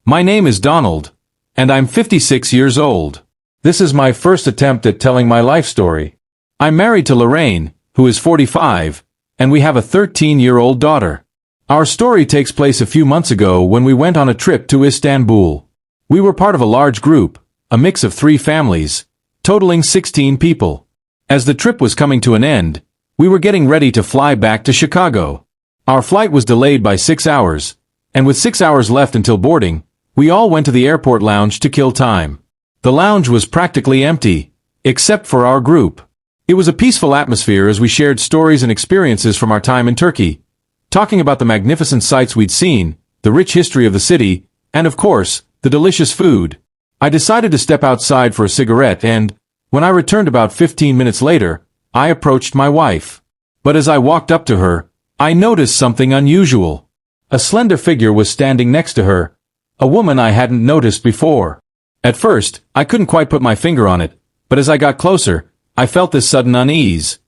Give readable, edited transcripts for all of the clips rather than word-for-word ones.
My name is Donald, and I'm 56 years old. This is my first attempt at telling my life story. I'm married to Lorraine, who is 45, and we have a 13-year-old daughter. Our story takes place a few months ago when we went on a trip to Istanbul. We were part of a large group, a mix of 3 families, totaling 16 people. As the trip was coming to an end, we were getting ready to fly back to Chicago. Our flight was delayed by 6 hours, and with 6 hours left until boarding, we all went to the airport lounge to kill time. The lounge was practically empty, except for our group. It was a peaceful atmosphere as we shared stories and experiences from our time in Turkey, talking about the magnificent sights we'd seen, the rich history of the city, and of course, the delicious food. I decided to step outside for a cigarette and, when I returned about 15 minutes later, I approached my wife. But as I walked up to her, I noticed something unusual. A slender figure was standing next to her, a woman I hadn't noticed before. At first, I couldn't quite put my finger on it, but as I got closer, I felt this sudden unease.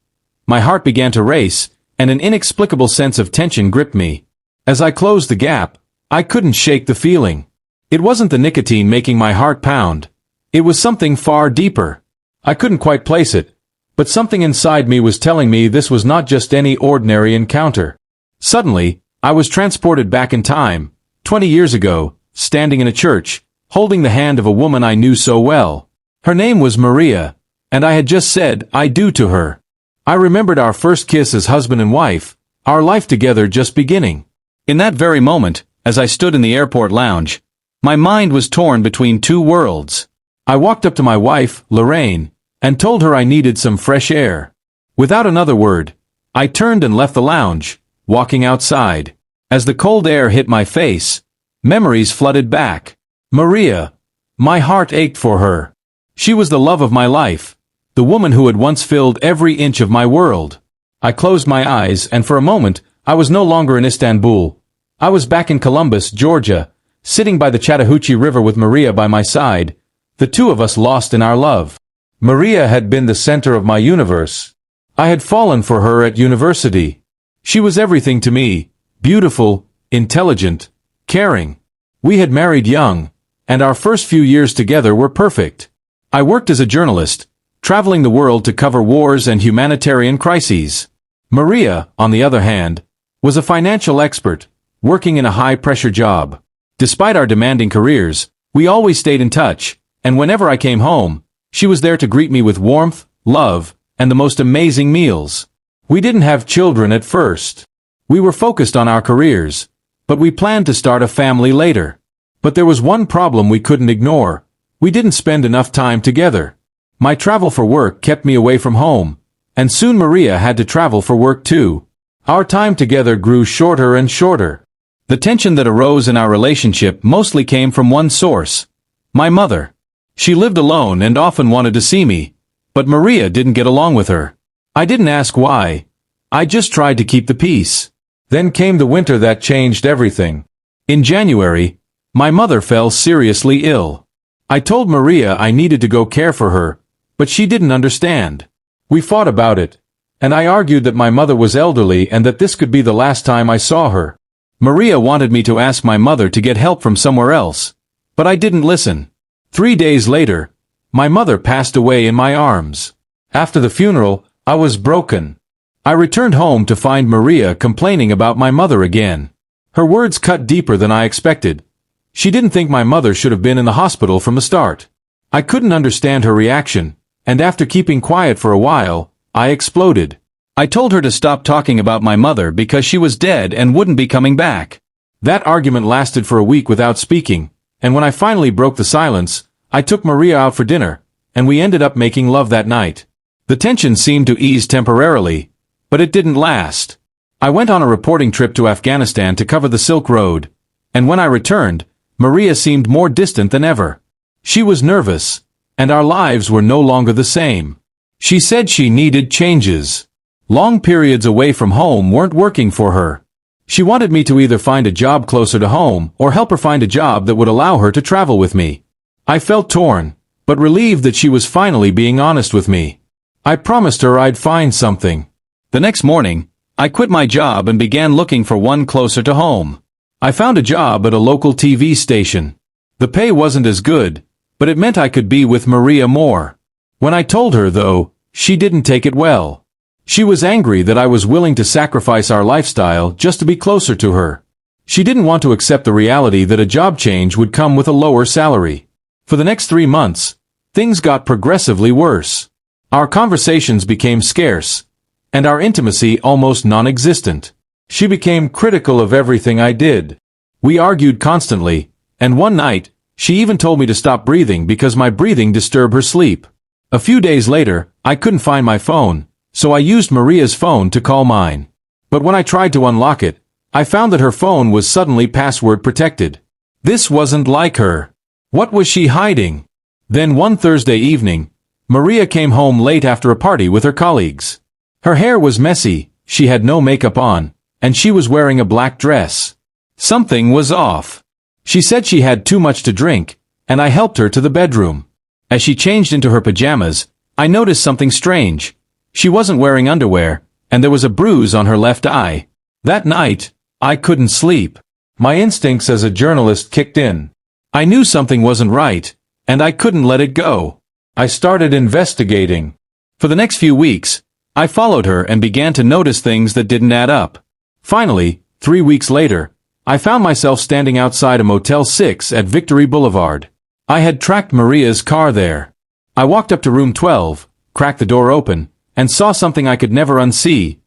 My heart began to race, and an inexplicable sense of tension gripped me. As I closed the gap, I couldn't shake the feeling. It wasn't the nicotine making my heart pound. It was something far deeper. I couldn't quite place it, but something inside me was telling me this was not just any ordinary encounter. Suddenly, I was transported back in time, 20 years ago, standing in a church, holding the hand of a woman I knew so well. Her name was Maria, and I had just said, "I do" to her. I remembered our first kiss as husband and wife, our life together just beginning. In that very moment, as I stood in the airport lounge, my mind was torn between 2 worlds. I walked up to my wife, Lorraine, and told her I needed some fresh air. Without another word, I turned and left the lounge, walking outside. As the cold air hit my face, memories flooded back. Maria. My heart ached for her. She was the love of my life, the woman who had once filled every inch of my world. I closed my eyes and for a moment, I was no longer in Istanbul. I was back in Columbus, Georgia, sitting by the Chattahoochee River with Maria by my side, the 2 of us lost in our love. Maria had been the center of my universe. I had fallen for her at university. She was everything to me, beautiful, intelligent, caring. We had married young, and our first few years together were perfect. I worked as a journalist, traveling the world to cover wars and humanitarian crises. Maria, on the other hand, was a financial expert, working in a high-pressure job. Despite our demanding careers, we always stayed in touch, and whenever I came home, she was there to greet me with warmth, love, and the most amazing meals. We didn't have children at first. We were focused on our careers, but we planned to start a family later. But there was one problem we couldn't ignore. We didn't spend enough time together. My travel for work kept me away from home, and soon Maria had to travel for work too. Our time together grew shorter and shorter. The tension that arose in our relationship mostly came from one source: my mother. She lived alone and often wanted to see me, but Maria didn't get along with her. I didn't ask why. I just tried to keep the peace. Then came the winter that changed everything. In January, my mother fell seriously ill. I told Maria I needed to go care for her, but she didn't understand. We fought about it, and I argued that my mother was elderly and that this could be the last time I saw her. Maria wanted me to ask my mother to get help from somewhere else, but I didn't listen. 3 days later, my mother passed away in my arms. After the funeral, I was broken. I returned home to find Maria complaining about my mother again. Her words cut deeper than I expected. She didn't think my mother should have been in the hospital from the start. I couldn't understand her reaction, and after keeping quiet for a while, I exploded. I told her to stop talking about my mother because she was dead and wouldn't be coming back. That argument lasted for a week without speaking, and when I finally broke the silence, I took Maria out for dinner, and we ended up making love that night. The tension seemed to ease temporarily, but it didn't last. I went on a reporting trip to Afghanistan to cover the Silk Road, and when I returned, Maria seemed more distant than ever. She was nervous, and our lives were no longer the same. She said she needed changes. Long periods away from home weren't working for her. She wanted me to either find a job closer to home or help her find a job that would allow her to travel with me. I felt torn, but relieved that she was finally being honest with me. I promised her I'd find something. The next morning, I quit my job and began looking for one closer to home. I found a job at a local TV station. The pay wasn't as good, but it meant I could be with Maria more. When I told her, though, she didn't take it well. She was angry that I was willing to sacrifice our lifestyle just to be closer to her. She didn't want to accept the reality that a job change would come with a lower salary. For the next 3 months, things got progressively worse. Our conversations became scarce, and our intimacy almost non-existent. She became critical of everything I did. We argued constantly, and one night, she even told me to stop breathing because my breathing disturbed her sleep. A few days later, I couldn't find my phone, so I used Maria's phone to call mine. But when I tried to unlock it, I found that her phone was suddenly password protected. This wasn't like her. What was she hiding? Then one Thursday evening, Maria came home late after a party with her colleagues. Her hair was messy, she had no makeup on, and she was wearing a black dress. Something was off. She said she had too much to drink, and I helped her to the bedroom. As she changed into her pajamas, I noticed something strange. She wasn't wearing underwear, and there was a bruise on her left eye. That night, I couldn't sleep. My instincts as a journalist kicked in. I knew something wasn't right, and I couldn't let it go. I started investigating. For the next few weeks, I followed her and began to notice things that didn't add up. Finally, 3 weeks later, I found myself standing outside a Motel 6 at Victory Boulevard. I had tracked Maria's car there. I walked up to room 12, cracked the door open, and saw something I could never unsee.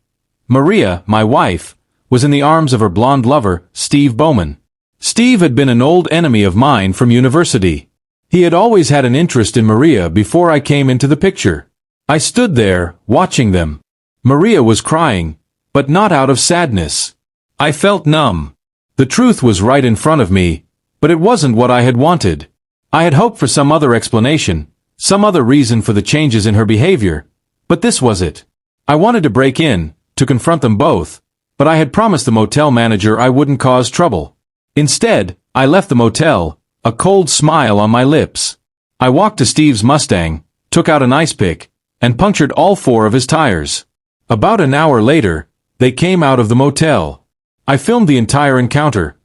Maria, my wife, was in the arms of her blonde lover, Steve Bowman. Steve had been an old enemy of mine from university. He had always had an interest in Maria before I came into the picture. I stood there, watching them. Maria was crying, but not out of sadness. I felt numb. The truth was right in front of me, but it wasn't what I had wanted. I had hoped for some other explanation, some other reason for the changes in her behavior, but this was it. I wanted to break in, to confront them both, but I had promised the motel manager I wouldn't cause trouble. Instead, I left the motel, a cold smile on my lips. I walked to Steve's Mustang, took out an ice pick, and punctured all 4 of his tires. About an hour later, they came out of the motel. I filmed the entire encounter.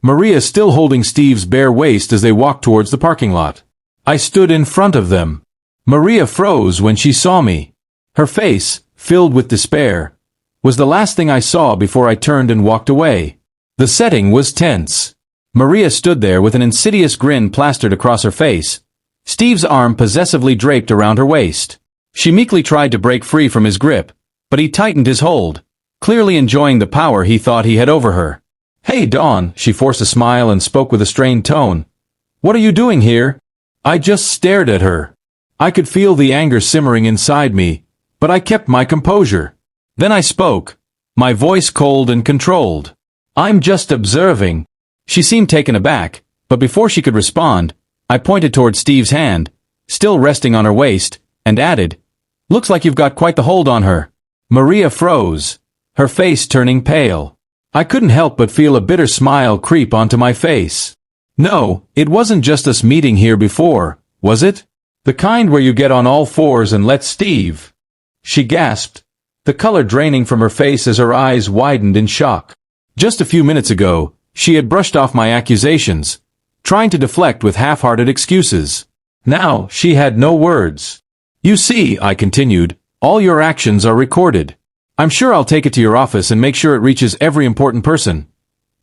Maria still holding Steve's bare waist as they walked towards the parking lot. I stood in front of them. Maria froze when she saw me. Her face, filled with despair, was the last thing I saw before I turned and walked away. The setting was tense. Maria stood there with an insidious grin plastered across her face, Steve's arm possessively draped around her waist. She meekly tried to break free from his grip, but he tightened his hold, clearly enjoying the power he thought he had over her. "Hey, Dawn," she forced a smile and spoke with a strained tone. "What are you doing here?" I just stared at her. I could feel the anger simmering inside me, but I kept my composure. Then I spoke, my voice cold and controlled. "I'm just observing." She seemed taken aback, but before she could respond, I pointed toward Steve's hand, still resting on her waist, and added, "Looks like you've got quite the hold on her." Maria froze, her face turning pale. I couldn't help but feel a bitter smile creep onto my face. "No, it wasn't just us meeting here before, was it? The kind where you get on all fours and let Steve..." She gasped, the color draining from her face as her eyes widened in shock. Just a few minutes ago, she had brushed off my accusations, trying to deflect with half-hearted excuses. Now, she had no words. "You see," I continued, "all your actions are recorded. I'm sure I'll take it to your office and make sure it reaches every important person.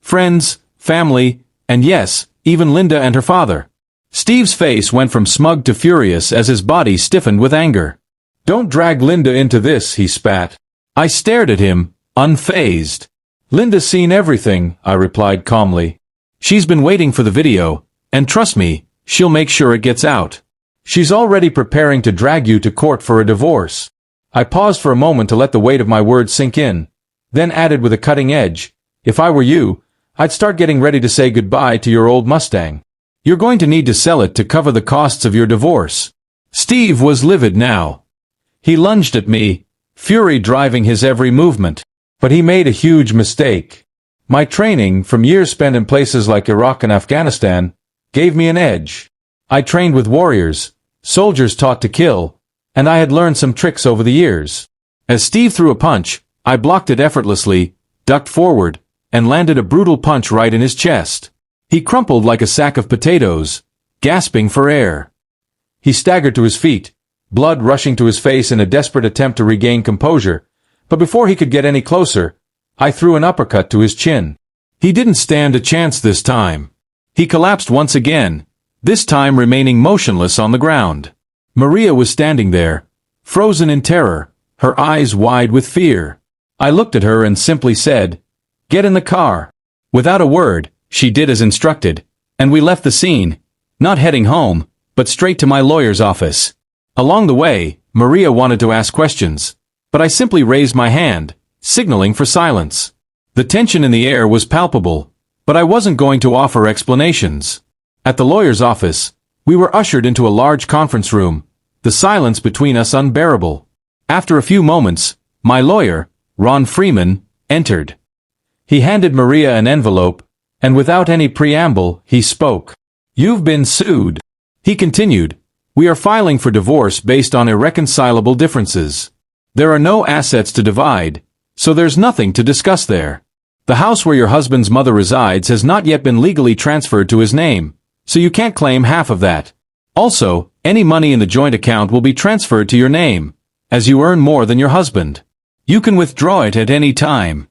Friends, family, and yes, even Linda and her father." Steve's face went from smug to furious as his body stiffened with anger. "Don't drag Linda into this," he spat. I stared at him, unfazed. "Linda's seen everything," I replied calmly. "She's been waiting for the video, and trust me, she'll make sure it gets out. She's already preparing to drag you to court for a divorce." I paused for a moment to let the weight of my words sink in, then added with a cutting edge, "If I were you, I'd start getting ready to say goodbye to your old Mustang. You're going to need to sell it to cover the costs of your divorce." Steve was livid now. He lunged at me, fury driving his every movement. But he made a huge mistake. My training, from years spent in places like Iraq and Afghanistan, gave me an edge. I trained with warriors, soldiers taught to kill, and I had learned some tricks over the years. As Steve threw a punch, I blocked it effortlessly, ducked forward, and landed a brutal punch right in his chest. He crumpled like a sack of potatoes, gasping for air. He staggered to his feet, blood rushing to his face in a desperate attempt to regain composure, but before he could get any closer, I threw an uppercut to his chin. He didn't stand a chance this time. He collapsed once again, this time remaining motionless on the ground. Maria was standing there, frozen in terror, her eyes wide with fear. I looked at her and simply said, "Get in the car." Without a word, she did as instructed, and we left the scene, not heading home, but straight to my lawyer's office. Along the way, Maria wanted to ask questions, but I simply raised my hand, signaling for silence. The tension in the air was palpable, but I wasn't going to offer explanations. At the lawyer's office, we were ushered into a large conference room, the silence between us unbearable. After a few moments, my lawyer, Ron Freeman, entered. He handed Maria an envelope, and without any preamble, he spoke. "You've been sued." He continued, "We are filing for divorce based on irreconcilable differences. There are no assets to divide, so there's nothing to discuss there. The house where your husband's mother resides has not yet been legally transferred to his name, so you can't claim half of that. Also, any money in the joint account will be transferred to your name, as you earn more than your husband. You can withdraw it at any time."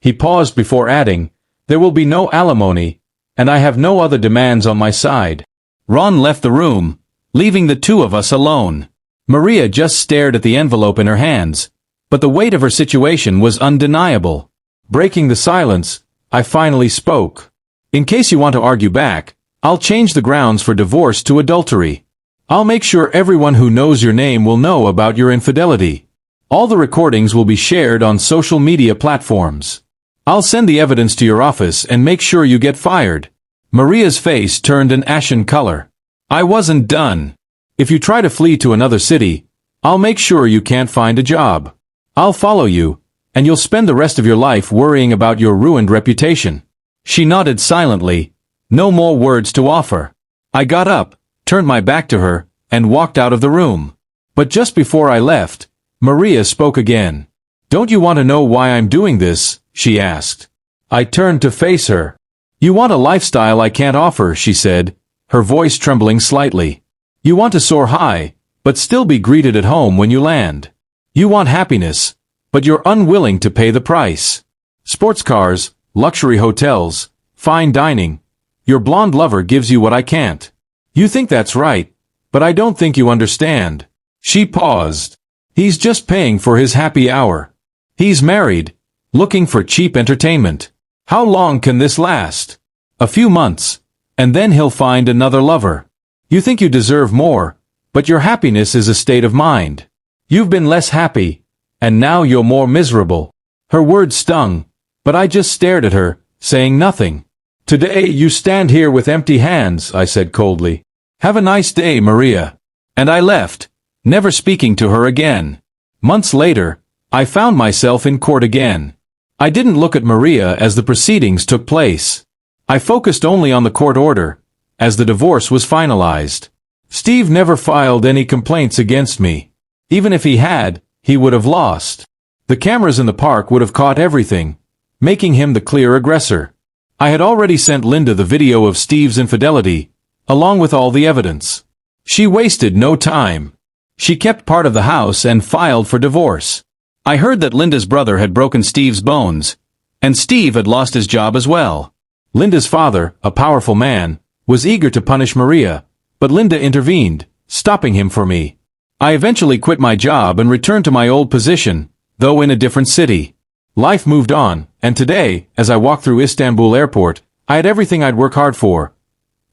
He paused before adding, "There will be no alimony, and I have no other demands on my side." Ron left the room, leaving the two of us alone. Maria just stared at the envelope in her hands, but the weight of her situation was undeniable. Breaking the silence, I finally spoke. "In case you want to argue back, I'll change the grounds for divorce to adultery. I'll make sure everyone who knows your name will know about your infidelity. All the recordings will be shared on social media platforms. I'll send the evidence to your office and make sure you get fired." Maria's face turned an ashen color. I wasn't done. "If you try to flee to another city, I'll make sure you can't find a job. I'll follow you, and you'll spend the rest of your life worrying about your ruined reputation." She nodded silently, no more words to offer. I got up, turned my back to her, and walked out of the room. But just before I left, Maria spoke again. "Don't you want to know why I'm doing this?" she asked. I turned to face her. "You want a lifestyle I can't offer," she said, her voice trembling slightly. "You want to soar high, but still be greeted at home when you land. You want happiness, but you're unwilling to pay the price. Sports cars, luxury hotels, fine dining. Your blonde lover gives you what I can't. You think that's right, but I don't think you understand." She paused. "He's just paying for his happy hour. He's married, looking for cheap entertainment. How long can this last? A few months, and then he'll find another lover. You think you deserve more, but your happiness is a state of mind. You've been less happy, and now you're more miserable." Her words stung, but I just stared at her, saying nothing. "Today you stand here with empty hands," I said coldly. "Have a nice day, Maria." And I left, never speaking to her again. Months later, I found myself in court again. I didn't look at Maria as the proceedings took place. I focused only on the court order, as the divorce was finalized. Steve never filed any complaints against me. Even if he had, he would have lost. The cameras in the park would have caught everything, making him the clear aggressor. I had already sent Linda the video of Steve's infidelity, along with all the evidence. She wasted no time. She kept part of the house and filed for divorce. I heard that Linda's brother had broken Steve's bones, and Steve had lost his job as well. Linda's father, a powerful man, was eager to punish Maria, but Linda intervened, stopping him for me. I eventually quit my job and returned to my old position, though in a different city. Life moved on, and today, as I walked through Istanbul airport, I had everything I'd worked hard for.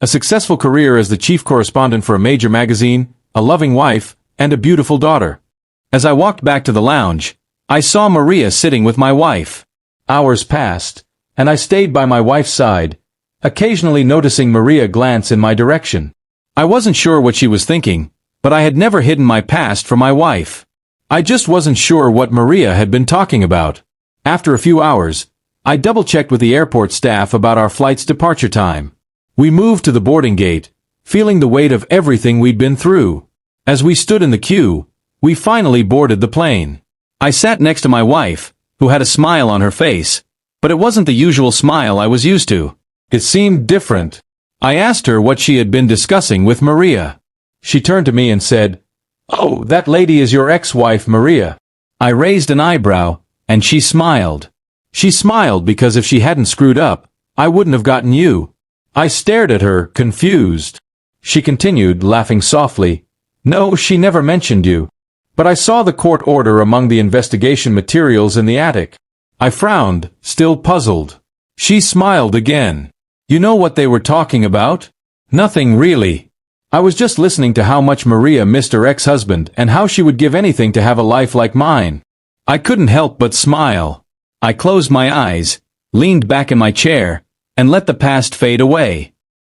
A successful career as the chief correspondent for a major magazine, a loving wife, and a beautiful daughter. As I walked back to the lounge, I saw Maria sitting with my wife. Hours passed, and I stayed by my wife's side, occasionally noticing Maria glance in my direction. I wasn't sure what she was thinking, but I had never hidden my past from my wife. I just wasn't sure what Maria had been talking about. After a few hours, I double-checked with the airport staff about our flight's departure time. We moved to the boarding gate, feeling the weight of everything we'd been through. As we stood in the queue, we finally boarded the plane. I sat next to my wife, who had a smile on her face, but it wasn't the usual smile I was used to. It seemed different. I asked her what she had been discussing with Maria. She turned to me and said, "Oh, that lady is your ex-wife, Maria." I raised an eyebrow, and she smiled. She smiled because if she hadn't screwed up, I wouldn't have gotten you. I stared at her, confused. She continued, laughing softly, "No, she never mentioned you. But I saw the court order among the investigation materials in the attic." I frowned, still puzzled. She smiled again. "You know what they were talking about?" "Nothing really. I was just listening to how much Maria missed her ex-husband and how she would give anything to have a life like mine." I couldn't help but smile. I closed my eyes, leaned back in my chair, and let the past fade away.